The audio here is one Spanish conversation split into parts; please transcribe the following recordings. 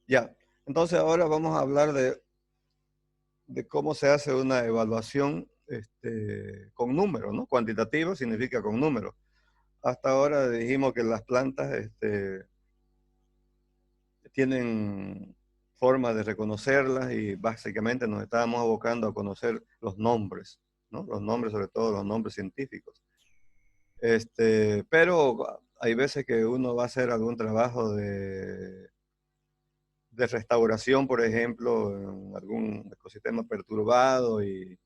Ya, entonces ahora vamos a hablar de cómo se hace una evaluación con números, ¿no? Cuantitativo significa con números. Hasta ahora dijimos que las plantas tienen forma de reconocerlas y básicamente nos estábamos abocando a conocer los nombres, ¿no? Los nombres, sobre todo los nombres científicos. Pero hay veces que uno va a hacer algún trabajo de restauración, por ejemplo, en algún ecosistema perturbado y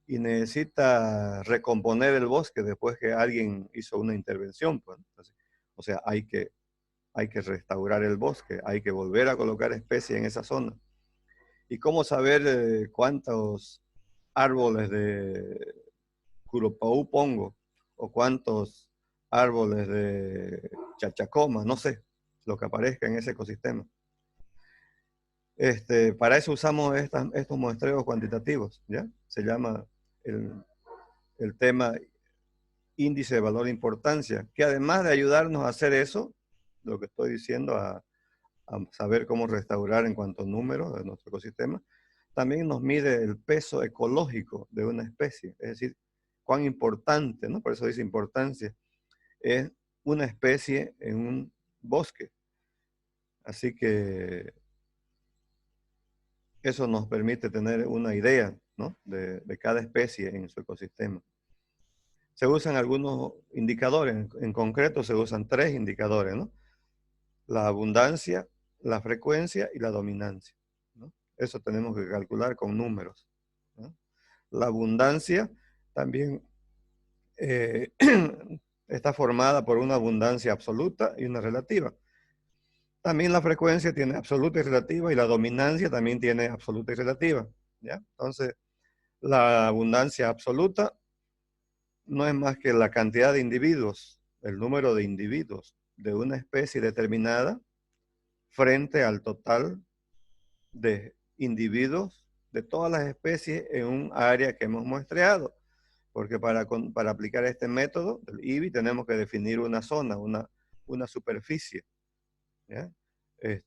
necesita recomponer el bosque después que alguien hizo una intervención, pues. Entonces, o sea, hay que restaurar el bosque, hay que volver a colocar especies en esa zona. ¿Y cómo saber cuántos árboles de Curupaú pongo o cuántos árboles de Chachacoma? No sé, lo que aparezca en ese ecosistema. Para eso usamos estos muestreos cuantitativos, ¿ya? Se llama el, el tema índice de valor de importancia, que además de ayudarnos a hacer eso, lo que estoy diciendo, a saber cómo restaurar en cuanto a números de nuestro ecosistema, también nos mide el peso ecológico de una especie, es decir, cuán importante, ¿no? Por eso dice importancia, es una especie en un bosque. Así que eso nos permite tener una idea, ¿no? de cada especie en su ecosistema. Se usan algunos indicadores, en concreto se usan 3 indicadores, ¿no? La abundancia, la frecuencia y la dominancia, ¿no? Eso tenemos que calcular con números, ¿no? La abundancia también eh, está formada por una abundancia absoluta y una relativa. También la frecuencia tiene absoluta y relativa y la dominancia también tiene absoluta y relativa, ¿ya? Entonces, la abundancia absoluta no es más que la cantidad de individuos, el número de individuos de una especie determinada frente al total de individuos de todas las especies en un área que hemos muestreado. Porque para aplicar este método del IBI tenemos que definir una zona, una superficie, ¿ya?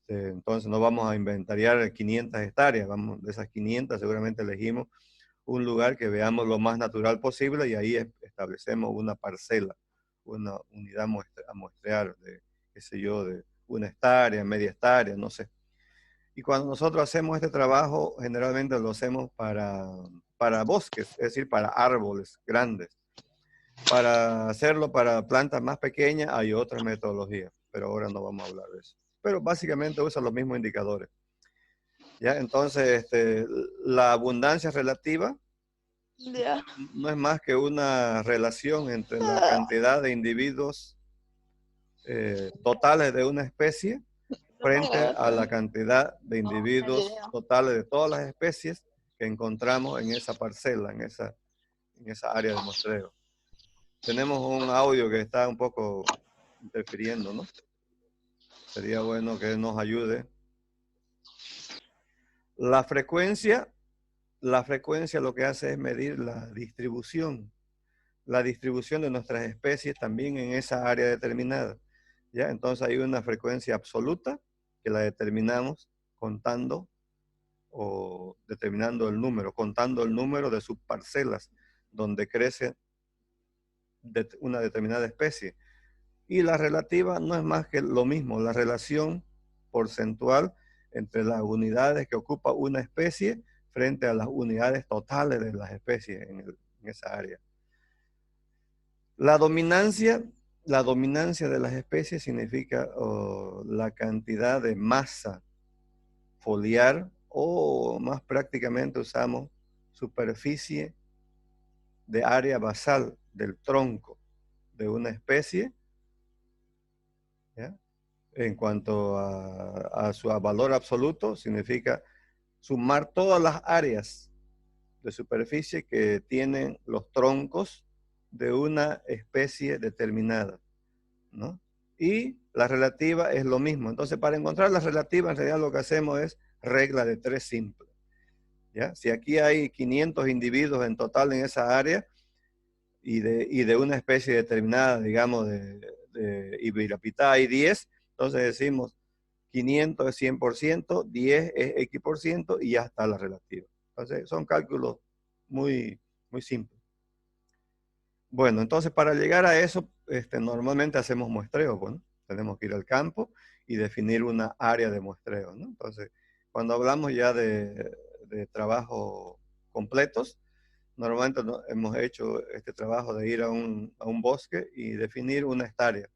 Entonces no vamos a inventariar 500 hectáreas, vamos, de esas 500 seguramente elegimos un lugar que veamos lo más natural posible y ahí establecemos una parcela, una unidad a muestrear de, qué sé yo, de 1 hectárea, media hectárea, no sé. Y cuando nosotros hacemos este trabajo, generalmente lo hacemos para bosques, es decir, para árboles grandes. Para hacerlo para plantas más pequeñas hay otras metodologías, pero ahora no vamos a hablar de eso. Pero básicamente usa los mismos indicadores. ¿Ya? Entonces, la abundancia relativa Ya. no es más que una relación entre la cantidad de individuos totales de una especie frente a la cantidad de individuos totales de todas las especies que encontramos en esa parcela, en esa área de muestreo. Tenemos un audio que está un poco interfiriendo, ¿no? Sería bueno que nos ayude. La frecuencia lo que hace es medir la distribución de nuestras especies también en esa área determinada. ¿Ya? Entonces hay una frecuencia absoluta que la determinamos contando o determinando el número, contando el número de subparcelas donde crece una determinada especie. Y la relativa no es más que lo mismo, la relación porcentual entre las unidades que ocupa una especie frente a las unidades totales de las especies en esa área. La dominancia de las especies significa la cantidad de masa foliar o más prácticamente usamos superficie de área basal del tronco de una especie, ¿ya? En cuanto a su valor absoluto, significa sumar todas las áreas de superficie que tienen los troncos de una especie determinada, ¿no? Y la relativa es lo mismo. Entonces, para encontrar la relativa, en realidad lo que hacemos es regla de 3 simple, ¿ya? Si aquí hay 500 individuos en total en esa área y de una especie determinada, digamos, de Ibirapitá hay 10, entonces decimos 500 es 100%, 10 es X% y ya está la relativa. Entonces, son cálculos muy, muy simples. Bueno, entonces para llegar a eso, normalmente hacemos muestreo, ¿no? Tenemos que ir al campo y definir una área de muestreo, ¿no? Entonces, cuando hablamos ya de trabajos completos, normalmente hemos hecho este trabajo de ir a un bosque y definir una hectárea,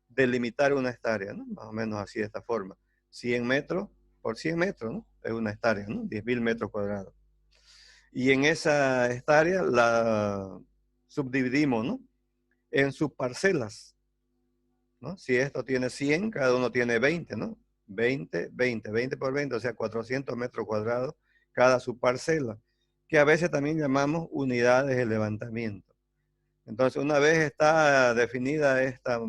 delimitar una hectárea, ¿no? Más o menos así de esta forma. 100 metros por 100 metros, ¿no? Es una hectárea, ¿no? 10.000 metros cuadrados. Y en esa hectárea la subdividimos, ¿no? En sus parcelas, ¿no? Si esto tiene 100, cada uno tiene 20, ¿no? 20, 20, 20 por 20, o sea, 400 metros cuadrados cada subparcela, que a veces también llamamos unidades de levantamiento. Entonces, una vez está definida esta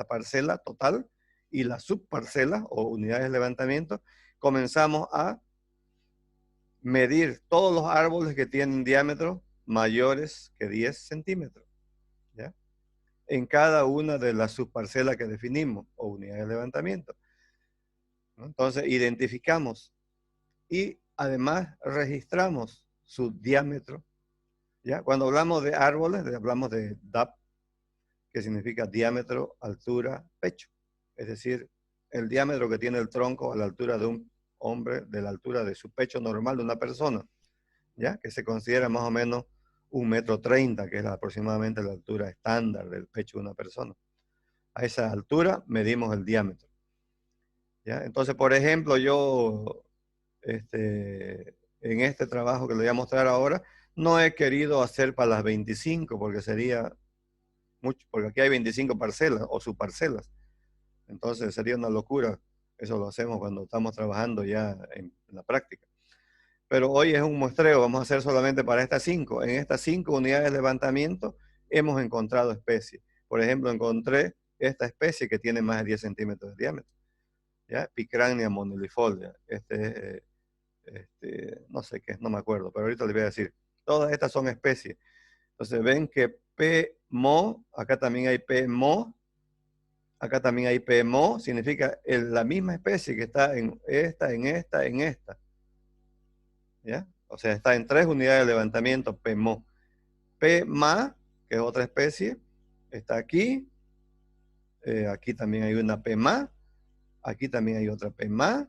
parcela total y las subparcelas o unidades de levantamiento, comenzamos a medir todos los árboles que tienen diámetros mayores que 10 centímetros, ¿ya? En cada una de las subparcelas que definimos o unidades de levantamiento, ¿no? Entonces, identificamos y además registramos su diámetro, ¿ya? Cuando hablamos de árboles, hablamos de DAP, que significa diámetro, altura, pecho. Es decir, el diámetro que tiene el tronco a la altura de un hombre, de la altura de su pecho normal de una persona, ¿ya? Que se considera más o menos 1,30 m, que es aproximadamente la altura estándar del pecho de una persona. A esa altura medimos el diámetro, ¿ya? Entonces, por ejemplo, yo en este trabajo que le voy a mostrar ahora, no he querido hacer para las 25 porque sería mucho, porque aquí hay 25 parcelas o subparcelas. Entonces sería una locura. Eso lo hacemos cuando estamos trabajando ya en la práctica. Pero hoy es un muestreo, vamos a hacer solamente para estas 5. En estas 5 unidades de levantamiento hemos encontrado especies. Por ejemplo, encontré esta especie que tiene más de 10 centímetros de diámetro, ¿ya? Picrania monilifolia. No sé qué, no me acuerdo, pero ahorita les voy a decir. Todas estas son especies. Entonces ven que PMO, acá también hay PMO, acá también hay PMO, significa la misma especie que está en esta, en esta, en esta, ¿ya? O sea, está en 3 unidades de levantamiento PMO. PMA, que es otra especie, está aquí, aquí también hay una PMA, aquí también hay otra PMA,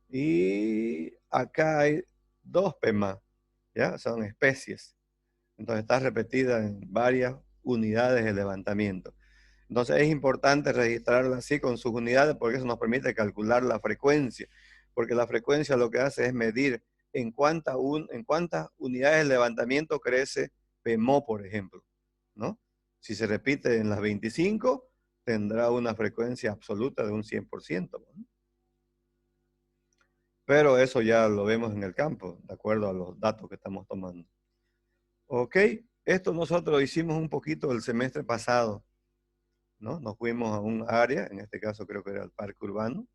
y acá hay 2 PMA, ¿ya? Son especies. Entonces está repetida en varias unidades de levantamiento. Entonces es importante registrarla así con sus unidades porque eso nos permite calcular la frecuencia, porque la frecuencia lo que hace es medir en cuántas unidades de levantamiento crece PMO, por ejemplo, ¿no? Si se repite en las 25, tendrá una frecuencia absoluta de un 100%, ¿no? Pero eso ya lo vemos en el campo, de acuerdo a los datos que estamos tomando. Ok, esto nosotros hicimos un poquito el semestre pasado, ¿no? Nos fuimos a un área, en este caso creo que era el parque urbano,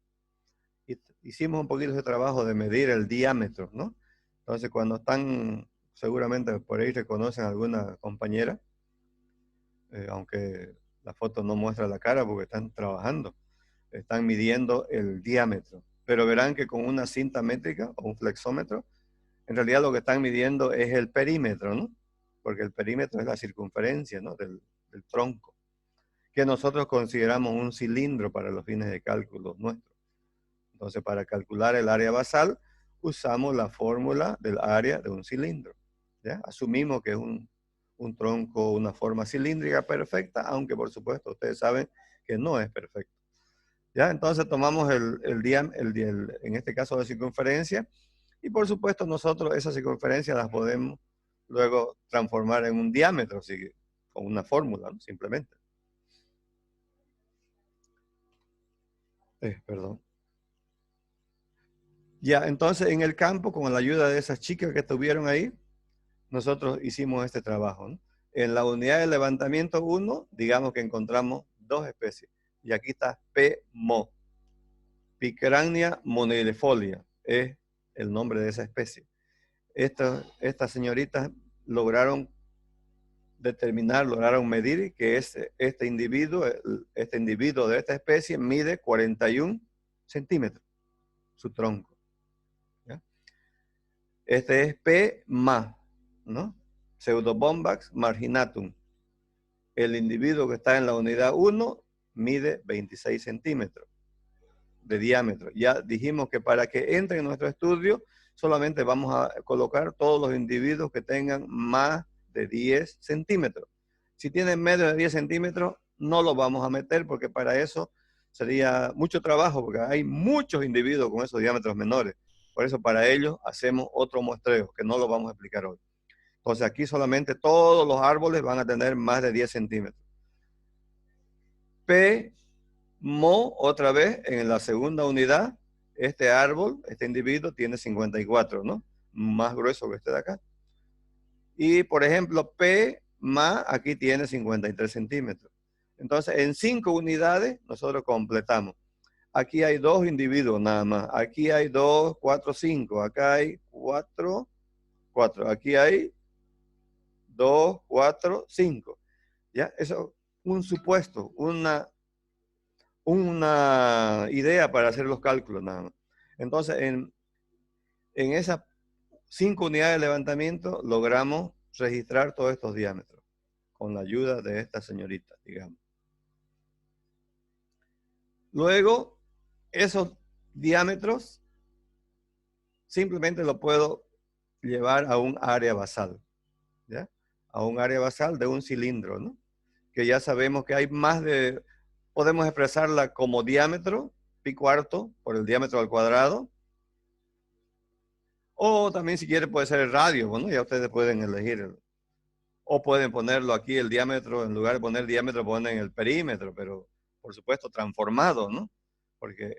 y hicimos un poquito de trabajo de medir el diámetro, ¿no? Entonces cuando están, seguramente por ahí reconocen a alguna compañera, aunque la foto no muestra la cara porque están trabajando, están midiendo el diámetro, pero verán que con una cinta métrica o un flexómetro, en realidad lo que están midiendo es el perímetro, ¿no? Porque el perímetro es la circunferencia, ¿no? del tronco, que nosotros consideramos un cilindro para los fines de cálculo nuestros. Entonces, para calcular el área basal, usamos la fórmula del área de un cilindro, ¿ya? Asumimos que es un tronco, una forma cilíndrica perfecta, aunque por supuesto ustedes saben que no es perfecto, ¿ya? Entonces tomamos en este caso la circunferencia, y por supuesto nosotros esas circunferencias las podemos luego transformar en un diámetro, así, con una fórmula, ¿no? Simplemente. Perdón. Ya, entonces en el campo, con la ayuda de esas chicas que estuvieron ahí, nosotros hicimos este trabajo, ¿no? En la unidad de levantamiento 1, digamos que encontramos 2 especies. Y aquí está PMO, Picrania monilifolia, es el nombre de esa especie. Estas señoritas lograron determinar, lograron medir que este individuo de esta especie mide 41 centímetros, su tronco. ¿Ya? Este es P. ma, ¿no? Pseudobombax marginatum. El individuo que está en la unidad 1 mide 26 centímetros de diámetro. Ya dijimos que para que entre en nuestro estudio, solamente vamos a colocar todos los individuos que tengan más de 10 centímetros. Si tienen menos de 10 centímetros, no lo vamos a meter porque para eso sería mucho trabajo, porque hay muchos individuos con esos diámetros menores. Por eso para ellos hacemos otro muestreo, que no lo vamos a explicar hoy. Entonces aquí solamente todos los árboles van a tener más de 10 centímetros. P, mo, otra vez, en la segunda unidad, este árbol, este individuo tiene 54, ¿no? Más grueso que este de acá. Y, por ejemplo, P, ma, aquí tiene 53 centímetros. Entonces, en 5 unidades, nosotros completamos. Aquí hay 2 individuos nada más. Aquí hay 2, 4, 5. Acá hay 4, 4. Aquí hay 2, 4, 5. ¿Ya? Eso es un supuesto, una idea para hacer los cálculos nada más. Entonces, en esas 5 unidades de levantamiento logramos registrar todos estos diámetros con la ayuda de esta señorita, digamos. Luego, esos diámetros simplemente lo puedo llevar a un área basal, ¿ya? A un área basal de un cilindro, ¿no? Que ya sabemos que hay más de, podemos expresarla como diámetro, pi cuarto, por el diámetro al cuadrado. O también si quiere puede ser el radio, bueno, ya ustedes pueden elegir. O pueden ponerlo aquí el diámetro, en lugar de poner diámetro, ponen el perímetro, pero por supuesto transformado, ¿no? Porque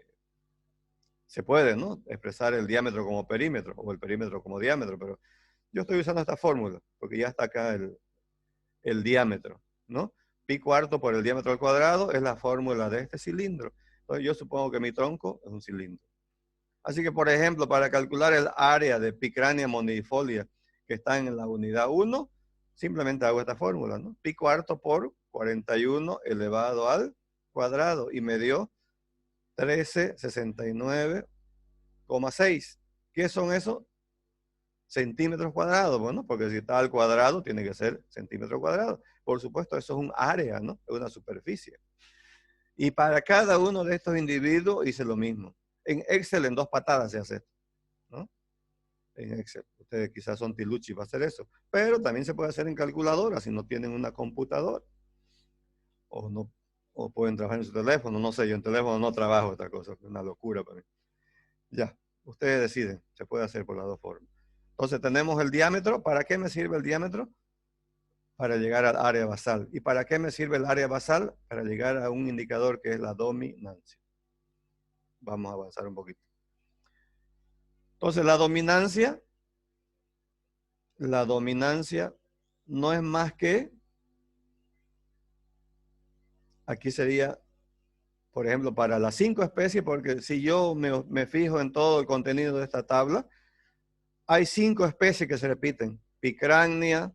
se puede, ¿no? Expresar el diámetro como perímetro o el perímetro como diámetro, pero yo estoy usando esta fórmula porque ya está acá el diámetro, ¿no? Pi cuarto por el diámetro al cuadrado es la fórmula de este cilindro. Entonces yo supongo que mi tronco es un cilindro. Así que, por ejemplo, para calcular el área de Picrania mondifolia que está en la unidad 1, simplemente hago esta fórmula, ¿no? Pi cuarto por 41 elevado al cuadrado y me dio 1369,6. ¿Qué son esos? Centímetros cuadrados, bueno, porque si está al cuadrado tiene que ser centímetros cuadrados. Por supuesto, eso es un área, ¿no? Es una superficie. Y para cada uno de estos individuos hice lo mismo. En Excel en 2 patadas se hace esto, ¿no? En Excel. Ustedes quizás son tiluchi para hacer eso. Pero también se puede hacer en calculadora si no tienen una computadora. O no, o pueden trabajar en su teléfono. No sé, yo en teléfono no trabajo esta cosa. Es una locura para mí. Ya, ustedes deciden. Se puede hacer por las 2 formas. Entonces tenemos el diámetro. ¿Para qué me sirve el diámetro? Para llegar al área basal. ¿Y para qué me sirve el área basal? Para llegar a un indicador que es la dominancia. Vamos a avanzar un poquito. Entonces la dominancia no es más que, aquí sería, por ejemplo, para las 5 especies, porque si yo me fijo en todo el contenido de esta tabla, hay 5 especies que se repiten. Picrania,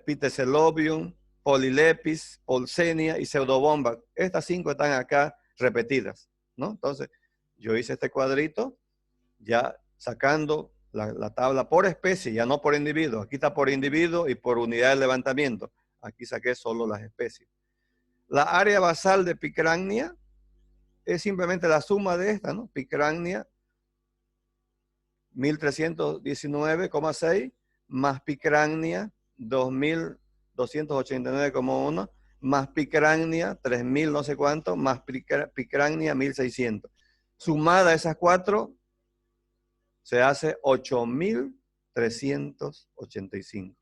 Pitecelobium, Polylepis, Polsenia y Pseudobomba. Estas 5 están acá repetidas, ¿no? Entonces, yo hice este cuadrito, ya sacando la tabla por especie, ya no por individuo. Aquí está por individuo y por unidad de levantamiento. Aquí saqué solo las especies. La área basal de Picrania es simplemente la suma de esta, ¿no? Picrania 1319,6 más Picrania 2289,1 más Picrania 3000 no sé cuánto más Picrania 1600. Sumada esas 4 se hace 8385.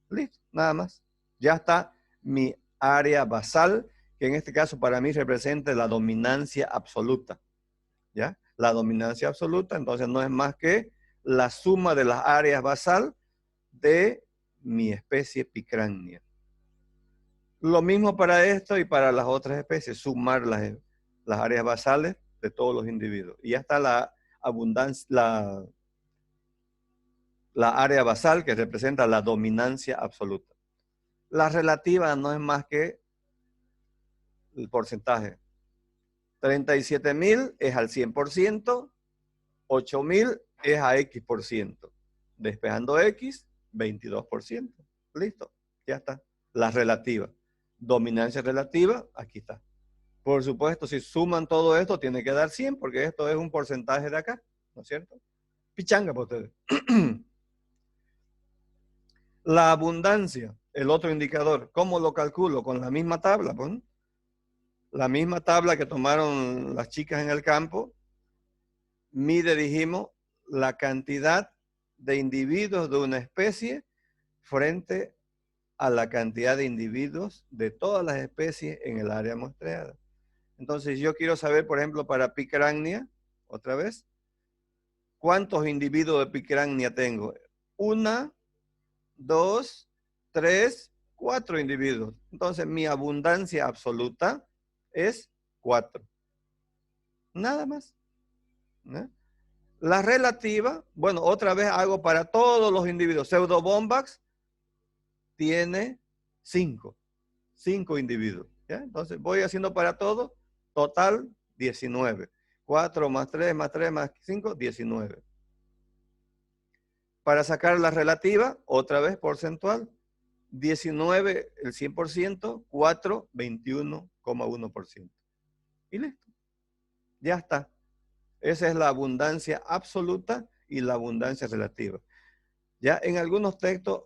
Listo, nada más. Ya está mi área basal, que en este caso para mí representa la dominancia absoluta. ¿Ya? La dominancia absoluta, entonces no es más que la suma de las áreas basal de mi especie Picrania. Lo mismo para esto y para las otras especies, sumar las áreas basales de todos los individuos. Y ya está la abundancia, la área basal que representa la dominancia absoluta. La relativa no es más que el porcentaje. 37.000 es al 100%, 8.000 es a X%. Despejando X, 22%. Listo, ya está. La relativa. Dominancia relativa, aquí está. Por supuesto, si suman todo esto, tiene que dar 100, porque esto es un porcentaje de acá, ¿no es cierto? Pichanga para ustedes. La abundancia, el otro indicador. ¿Cómo lo calculo? Con la misma tabla, pues. La misma tabla que tomaron las chicas en el campo, mide, dijimos, la cantidad de individuos de una especie frente a la cantidad de individuos de todas las especies en el área muestreada. Entonces, yo quiero saber, por ejemplo, para Picrania, otra vez, ¿cuántos individuos de Picrania tengo? 1, 2, 3, 4 individuos. Entonces, mi abundancia absoluta es 4. Nada más, ¿no? La relativa, bueno, otra vez hago para todos los individuos. Pseudobombax tiene 5 individuos. ¿Ya? Entonces voy haciendo para todos, total 19. 4 más 3 más 3 más 5, 19. Para sacar la relativa, otra vez porcentual, 19 el 100%, 4, 21,1%. Y listo. Ya está. Esa es la abundancia absoluta y la abundancia relativa. Ya en algunos textos,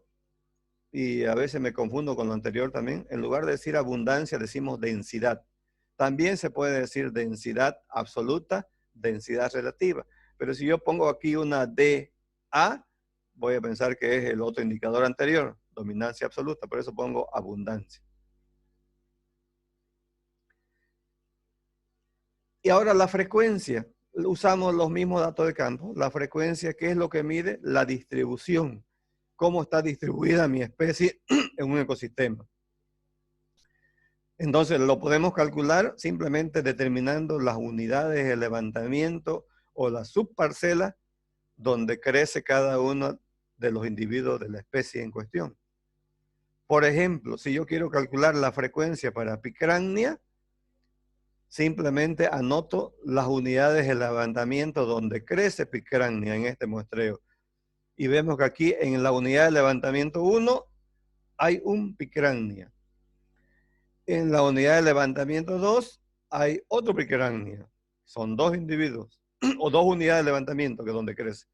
y a veces me confundo con lo anterior también, en lugar de decir abundancia decimos densidad. También se puede decir densidad absoluta, densidad relativa. Pero si yo pongo aquí una DA, voy a pensar que es el otro indicador anterior, dominancia absoluta, por eso pongo abundancia. Y ahora la frecuencia. Usamos los mismos datos de campo. La frecuencia, ¿qué es lo que mide? La distribución. Cómo está distribuida mi especie en un ecosistema. Entonces lo podemos calcular simplemente determinando las unidades de levantamiento o las subparcelas donde crece cada uno de los individuos de la especie en cuestión. Por ejemplo, si yo quiero calcular la frecuencia para Picrania, simplemente anoto las unidades de levantamiento donde crece Picrania en este muestreo. Y vemos que aquí en la unidad de levantamiento 1 hay un Picrania. En la unidad de levantamiento 2 hay otro Picrania. Son 2 individuos o 2 unidades de levantamiento que es donde crece.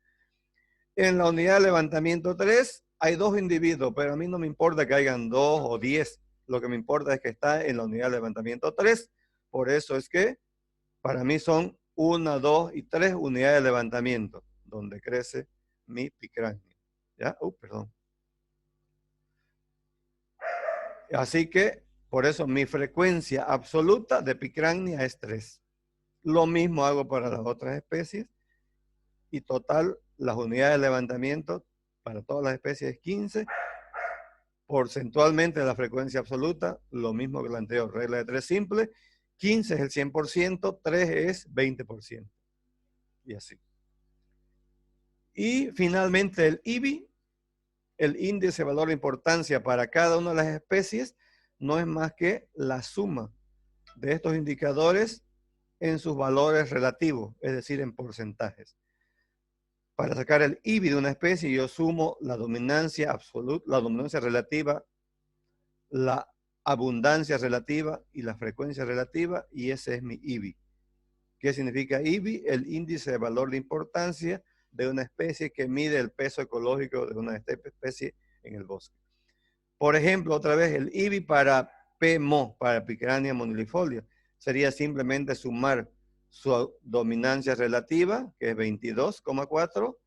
En la unidad de levantamiento 3 hay 2 individuos, pero a mí no me importa que hayan 2 o 10. Lo que me importa es que está en la unidad de levantamiento 3. Por eso es que para mí son 1, 2 y 3 unidades de levantamiento donde crece mi Picrania. ¿Ya? Perdón. Así que, por eso mi frecuencia absoluta de Picrania es 3. Lo mismo hago para las otras especies. Y total, las unidades de levantamiento para todas las especies es 15. Porcentualmente la frecuencia absoluta, lo mismo que la anterior, regla de 3 simple. 15 es el 100%, 3 es 20%. Y así. Y finalmente el IBI, el índice de valor de importancia para cada una de las especies, no es más que la suma de estos indicadores en sus valores relativos, es decir, en porcentajes. Para sacar el IBI de una especie, yo sumo la dominancia absoluta, la dominancia relativa, la abundancia relativa y la frecuencia relativa, y ese es mi IBI. ¿Qué significa IBI? El índice de valor de importancia de una especie que mide el peso ecológico de una especie en el bosque. Por ejemplo, otra vez, el IBI para PMO, para Picrania monilifolia, sería simplemente sumar su dominancia relativa, que es 22,4,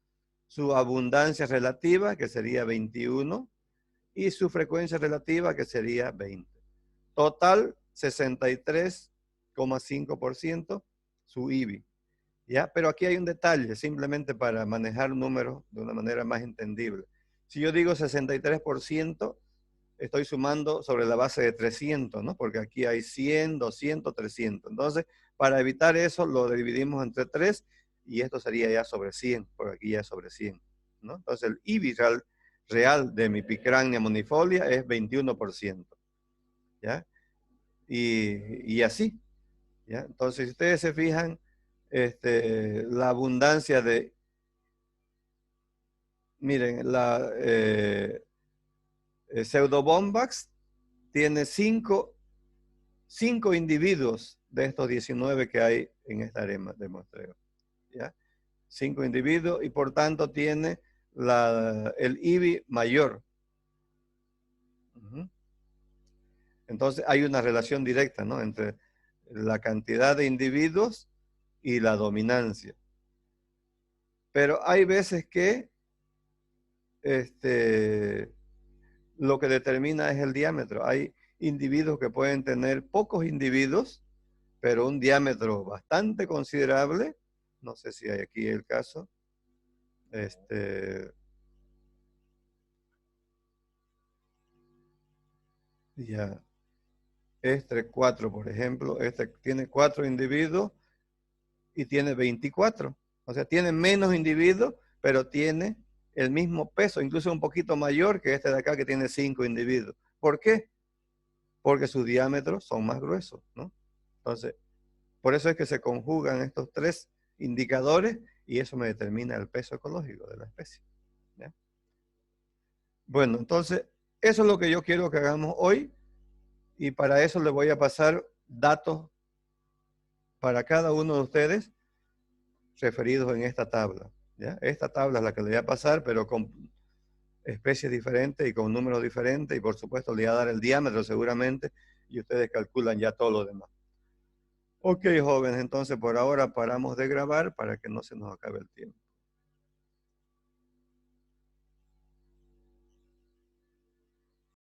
su abundancia relativa, que sería 21, y su frecuencia relativa, que sería 20. Total, 63,5% su IBI. ¿Ya? Pero aquí hay un detalle, simplemente para manejar números de una manera más entendible. Si yo digo 63%, estoy sumando sobre la base de 300, ¿no? Porque aquí hay 100, 200, 300. Entonces, para evitar eso, lo dividimos entre 3 y esto sería ya sobre 100, porque aquí ya es sobre 100, ¿no? Entonces, el IBI real real de mi Picrania monifolia es 21%. ¿Ya? Y así. ¿Ya? Entonces, si ustedes se fijan, la abundancia de, miren, la Pseudobombax tiene 5 individuos de estos 19 que hay en esta arena de muestreo. ¿Ya? 5 individuos y por tanto tiene el IBI mayor. Entonces hay una relación directa, ¿no?, entre la cantidad de individuos y la dominancia. Pero hay veces que lo que determina es el diámetro. Hay individuos que pueden tener pocos individuos, pero un diámetro bastante considerable. No sé si hay aquí el caso. Ya. 4, por ejemplo, tiene 4 individuos y tiene 24. O sea, tiene menos individuos, pero tiene el mismo peso, incluso un poquito mayor que este de acá que tiene 5 individuos. ¿Por qué? Porque sus diámetros son más gruesos, ¿no? Entonces, por eso es que se conjugan estos 3 indicadores y eso me determina el peso ecológico de la especie. ¿Ya? Bueno, entonces, eso es lo que yo quiero que hagamos hoy y para eso le voy a pasar datos para cada uno de ustedes referidos en esta tabla. ¿Ya? Esta tabla es la que le voy a pasar, pero con especies diferentes y con números diferentes y por supuesto le voy a dar el diámetro seguramente y ustedes calculan ya todo lo demás. Ok, jóvenes, entonces por ahora paramos de grabar para que no se nos acabe el tiempo.